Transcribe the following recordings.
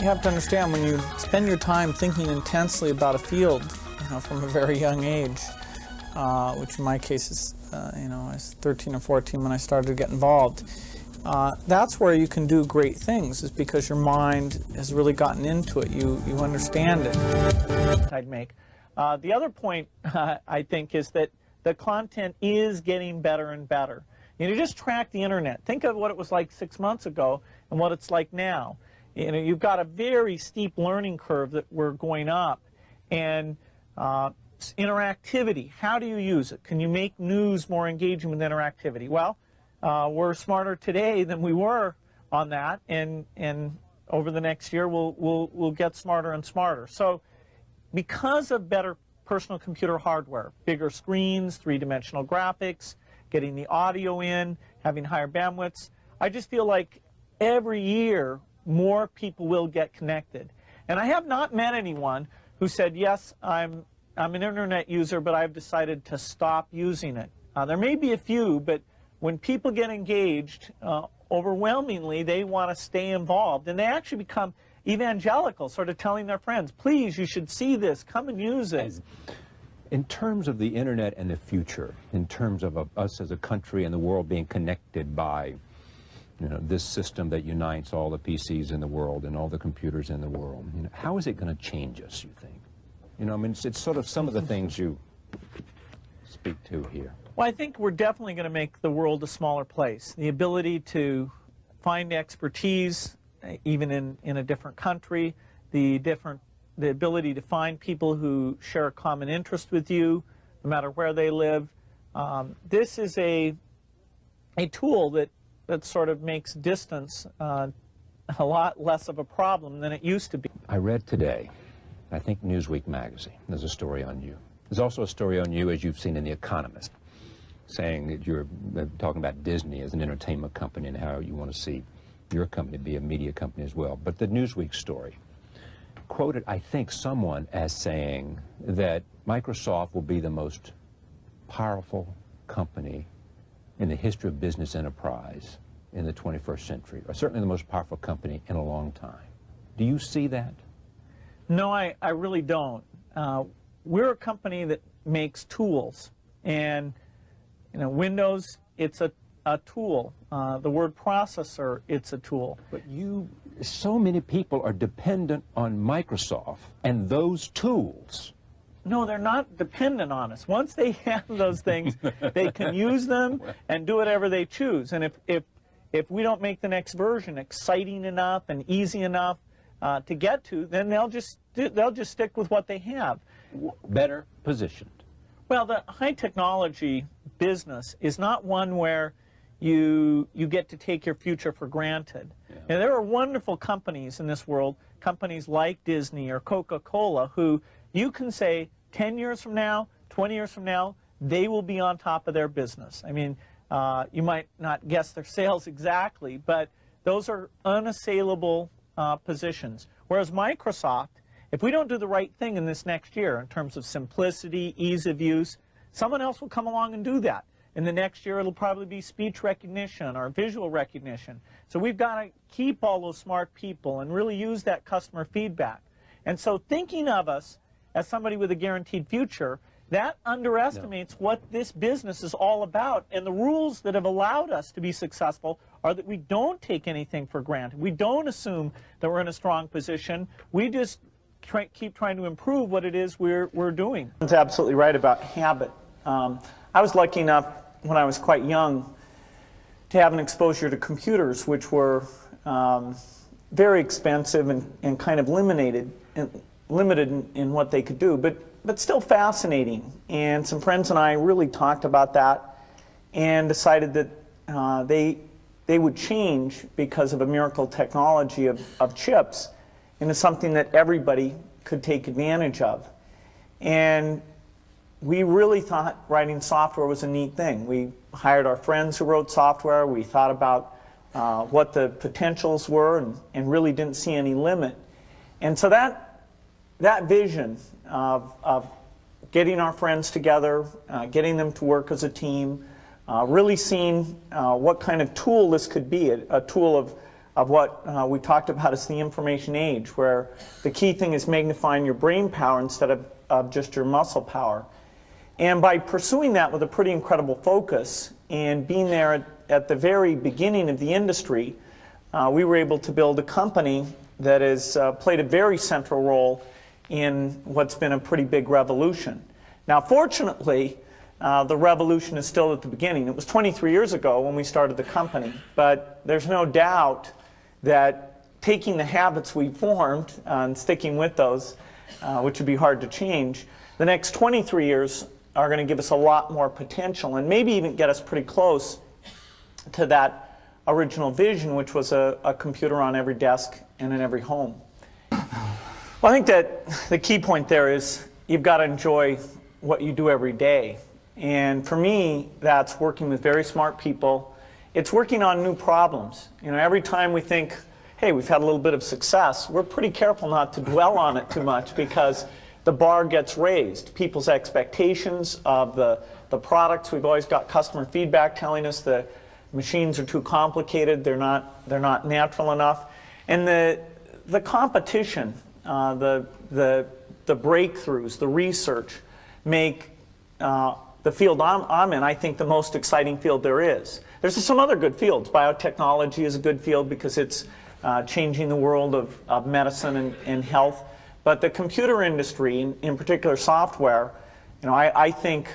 You have to understand, when you spend your time thinking intensely about a field, from a very young age, which in my case is, I was 13 or 14 when I started to get involved. That's where you can do great things, is because your mind has really gotten into it. You understand it. I'd make. The other point, I think, is that the content is getting better and better. Just track the internet. Think of what it was like 6 months ago and what it's like now. You've got a very steep learning curve that we're going up. And interactivity, how do you use it? Can you make news more engaging with interactivity? Well, we're smarter today than we were on that, and over the next year we'll get smarter and smarter. So because of better personal computer hardware, bigger screens, three-dimensional graphics, getting the audio in, having higher bandwidths, I just feel like every year more people will get connected. And I have not met anyone who said, yes, I'm an internet user, but I've decided to stop using it. There may be a few, but when people get engaged, overwhelmingly they want to stay involved. And they actually become evangelical, sort of telling their friends, please, you should see this, come and use it. In terms of the internet and the future, in terms of us as a country and the world being connected by this system that unites all the PCs in the world and all the computers in the world, how is it going to change us, you think? It's sort of some of the things you speak to here. Well, I think we're definitely going to make the world a smaller place. The ability to find expertise, even in a different country, the ability to find people who share a common interest with you, no matter where they live. This is a tool that sort of makes distance a lot less of a problem than it used to be. I read today, I think Newsweek magazine, there's a story on you. There's also a story on you, as you've seen in The Economist, saying that you're talking about Disney as an entertainment company and how you want to see your company be a media company as well. But the Newsweek story quoted, I think, someone as saying that Microsoft will be the most powerful company in the history of business enterprise in the 21st century, or certainly the most powerful company in a long time. Do you see that? No, I really don't. We're a company that makes tools, and Windows, it's a tool. The word processor, it's a tool. But so many people are dependent on Microsoft and those tools. No, they're not dependent on us. Once they have those things, they can use them and do whatever they choose. And if we don't make the next version exciting enough and easy enough to get to, then they'll just stick with what they have. Better positioned. Well, the high technology business is not one where you get to take your future for granted. Yeah. And there are wonderful companies in this world, companies like Disney or Coca-Cola, who you can say 10 years from now, 20 years from now, they will be on top of their business. I mean, you might not guess their sales exactly, but those are unassailable positions. Whereas Microsoft, if we don't do the right thing in this next year in terms of simplicity, ease of use, someone else will come along and do that. In the next year, it'll probably be speech recognition or visual recognition. So we've got to keep all those smart people and really use that customer feedback. And so thinking of us as somebody with a guaranteed future, that underestimates what this business is all about. And the rules that have allowed us to be successful are that we don't take anything for granted. We don't assume that we're in a strong position. We just keep trying to improve what it is we're doing. That's absolutely right about habit. I was lucky enough when I was quite young to have an exposure to computers, which were very expensive and kind of limited in what they could do, but still fascinating. And some friends and I really talked about that and decided that they would change because of a miracle technology of chips into something that everybody could take advantage of. And we really thought writing software was a neat thing. We hired our friends who wrote software. We thought about what the potentials were and really didn't see any limit. And so that vision of getting our friends together, getting them to work as a team, really seeing what kind of tool this could be, a tool of what we talked about as the information age, where the key thing is magnifying your brain power instead of just your muscle power. And by pursuing that with a pretty incredible focus and being there at the very beginning of the industry, we were able to build a company that has played a very central role in what's been a pretty big revolution. Now, fortunately, the revolution is still at the beginning. It was 23 years ago when we started the company, but there's no doubt that taking the habits we formed and sticking with those, which would be hard to change, the next 23 years are going to give us a lot more potential and maybe even get us pretty close to that original vision, which was a computer on every desk and in every home. Well, I think that the key point there is you've got to enjoy what you do every day. And for me, that's working with very smart people. It's working on new problems. You know, every time we think, hey, we've had a little bit of success, we're pretty careful not to dwell on it too much because the bar gets raised. People's expectations of the products, we've always got customer feedback telling us the machines are too complicated, they're not natural enough. And the competition, the breakthroughs, the research make the field I'm in, I think, the most exciting field there is. There's some other good fields. Biotechnology is a good field because it's changing the world of medicine and health. But the computer industry, in particular software, you know, I think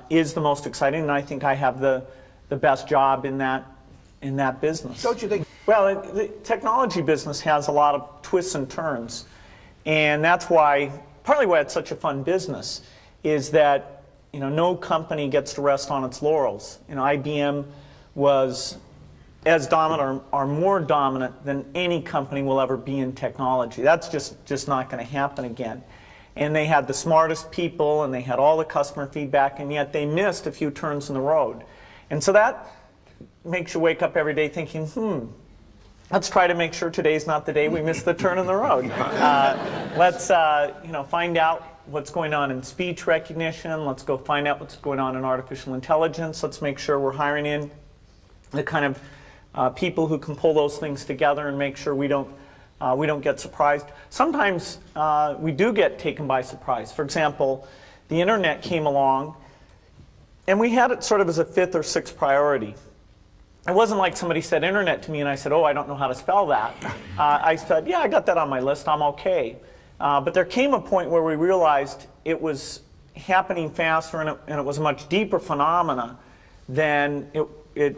is the most exciting, and I think I have the best job in that business. Don't you think? Well, the technology business has a lot of twists and turns, and that's why, partly why it's such a fun business, is that, you know, no company gets to rest on its laurels. You know, IBM was as dominant or more dominant than any company will ever be in technology. That's just not going to happen again. And they had the smartest people, and they had all the customer feedback, and yet they missed a few turns in the road. And so that makes you wake up every day thinking, let's try to make sure today's not the day we miss the turn in the road. Let's you know, find out what's going on in speech recognition. Let's go find out what's going on in artificial intelligence. Let's make sure we're hiring in the kind of people who can pull those things together and make sure we don't get surprised. Sometimes we do get taken by surprise. For example, the internet came along, and we had it sort of as a 5th or 6th priority. It wasn't like somebody said internet to me and I said, oh, I don't know how to spell that. I said, yeah, I got that on my list, I'm okay. But there came a point where we realized it was happening faster, and it was a much deeper phenomena than it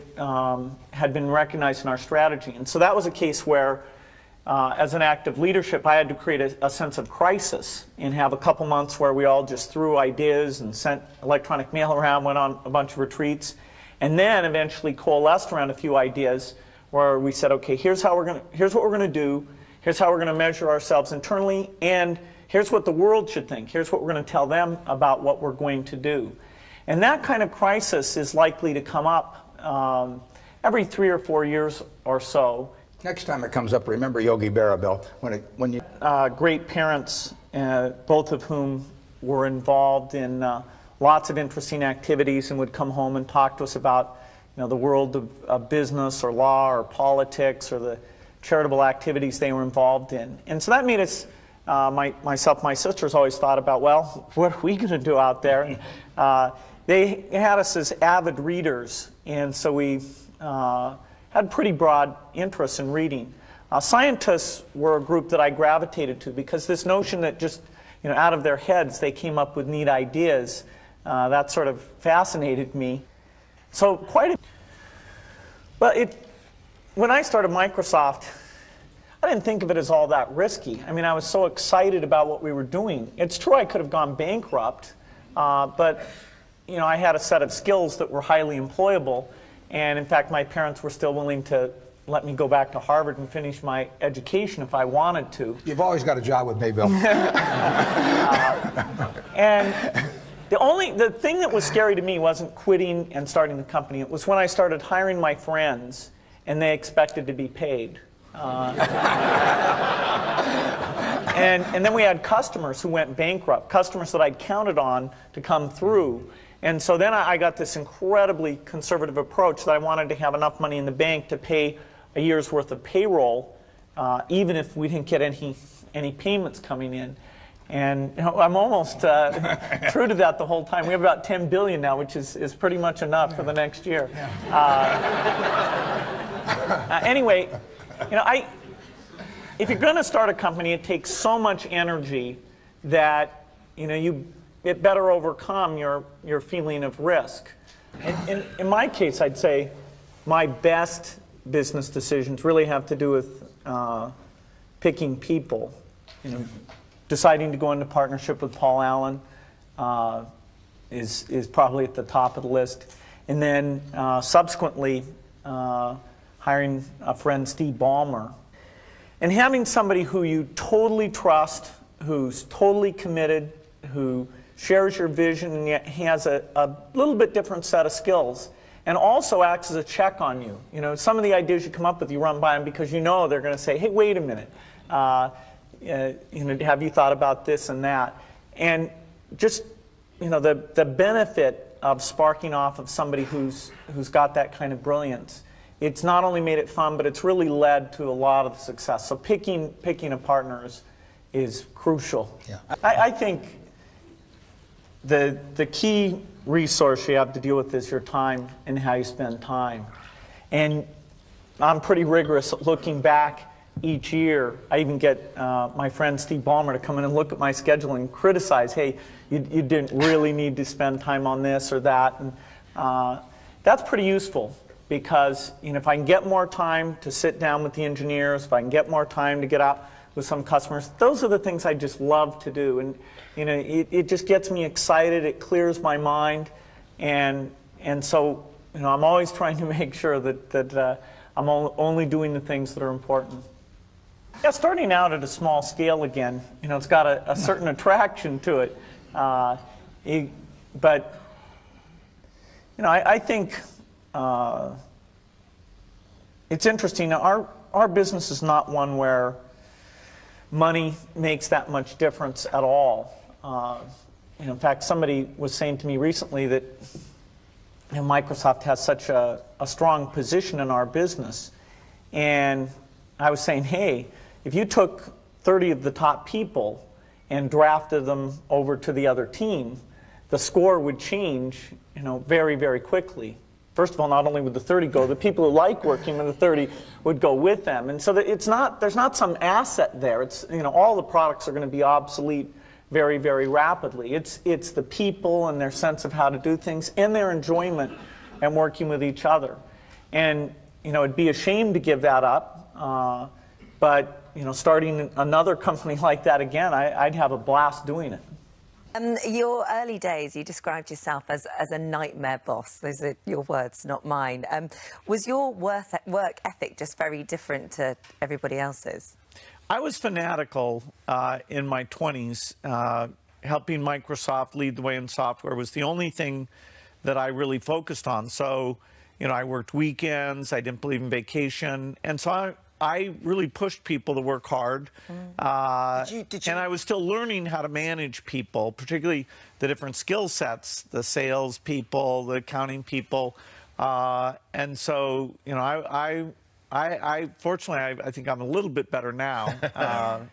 had been recognized in our strategy. And so that was a case where, as an act of leadership, I had to create a sense of crisis and have a couple months where we all just threw ideas and sent electronic mail around, went on a bunch of retreats, and then eventually coalesced around a few ideas where we said, okay, here's what we're going to do, here's how we're going to measure ourselves internally, and here's what the world should think. Here's what we're going to tell them about what we're going to do. And that kind of crisis is likely to come up every 3 or 4 years or so. Next time it comes up, remember Yogi Berra, Bill. When you great parents, both of whom were involved in lots of interesting activities and would come home and talk to us about, you know, the world of business or law or politics or the charitable activities they were involved in. And so that made us, myself, my sisters always thought about, well, what are we going to do out there? They had us as avid readers, and so we had pretty broad interests in reading. Scientists were a group that I gravitated to because this notion that just, you know, out of their heads they came up with neat ideas, that sort of fascinated me. So when I started Microsoft, I didn't think of it as all that risky. I mean, I was so excited about what we were doing. It's true I could have gone bankrupt, but you know, I had a set of skills that were highly employable, and in fact, my parents were still willing to let me go back to Harvard and finish my education if I wanted to. You've always got a job with me, Bill. And the thing that was scary to me wasn't quitting and starting the company. It was when I started hiring my friends and they expected to be paid. And then we had customers who went bankrupt, customers that I'd counted on to come through. And so then I got this incredibly conservative approach that I wanted to have enough money in the bank to pay a year's worth of payroll, even if we didn't get any payments coming in. And I'm almost true to that the whole time. We have about 10 billion now, which is pretty much enough for the next year. Anyway, if you're going to start a company, it takes so much energy that it better overcome your feeling of risk. In my case, I'd say my best business decisions really have to do with picking people. Deciding to go into partnership with Paul Allen is probably at the top of the list. And then subsequently hiring a friend, Steve Ballmer. And having somebody who you totally trust, who's totally committed, who shares your vision and yet has a little bit different set of skills, and also acts as a check on you. Some of the ideas you come up with, you run by them because they're going to say, hey, wait a minute. Have you thought about this and that? And just, the benefit of sparking off of somebody who's got that kind of brilliance, it's not only made it fun, but it's really led to a lot of success. So picking a partner is crucial. Yeah. I think the key resource you have to deal with is your time and how you spend time. And I'm pretty rigorous at looking back each year. I even get my friend Steve Ballmer to come in and look at my schedule and criticize, hey, you didn't really need to spend time on this or that. And that's pretty useful because if I can get more time to sit down with the engineers, if I can get more time to get out with some customers, those are the things I just love to do. And it just gets me excited, it clears my mind, and so I'm always trying to make sure that I'm only doing the things that are important. Yeah, starting out at a small scale again, it's got a certain attraction to it. But I think it's interesting. Our business is not one where money makes that much difference at all. In fact, somebody was saying to me recently that Microsoft has such a strong position in our business, and I was saying, hey, if you took 30 of the top people and drafted them over to the other team, the score would change, very, very quickly. First of all, not only would the 30 go, the people who like working with the 30 would go with them. And so that there's not some asset there. It's, all the products are going to be obsolete very, very rapidly. It's the people and their sense of how to do things and their enjoyment and working with each other. And, it'd be a shame to give that up. But starting another company like that again, I'd have a blast doing it. Your early days, you described yourself as a nightmare boss. Those are your words, not mine. Was your work ethic just very different to everybody else's? I was fanatical in my 20s. Helping Microsoft lead the way in software was the only thing that I really focused on. So, I worked weekends, I didn't believe in vacation, and so I really pushed people to work hard. Did you? And I was still learning how to manage people, particularly the different skill sets, the sales people, the accounting people. And so, I fortunately, I think I'm a little bit better now.